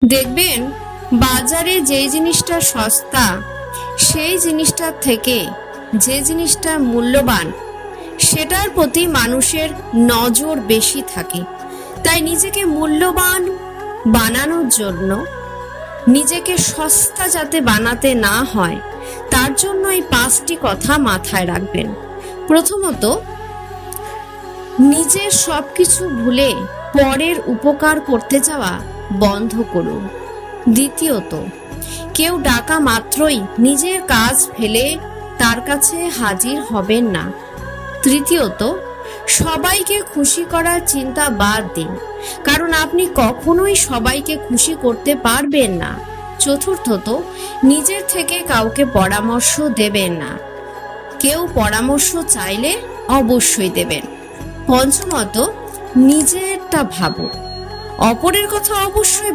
দেখবেন বাজারে যে জিনিসটা সস্তা সেই জিনিসটার থেকে যে জিনিসটা মূল্যবান সেটার প্রতি মানুষের নজর বেশি থাকে। তাই নিজেকে মূল্যবান বানানোর জন্য, নিজেকে সস্তা যাতে বানাতে না হয়, তার জন্য এই 5টি কথা মাথায় রাখবেন। প্রথমত, নিজের সবকিছু ভুলে পরের উপকার করতে যাওয়া বন্ধ করুন। দ্বিতীয়ত, কেউ ডাকা মাত্রই নিজের কাজ ফেলে তার কাছে হাজির হবেন না। তৃতীয়ত, সবাইকে খুশি করার চিন্তা বাদ দিন, কারণ আপনি কখনোই সবাইকে খুশি করতে পারবেন না। চতুর্থত, নিজের থেকে কাউকে পরামর্শ দেবেন না, কেউ পরামর্শ চাইলে অবশ্যই দেবেন। পঞ্চমত, নিজেরটা ভাবুন, অপরের কথা অবশ্যই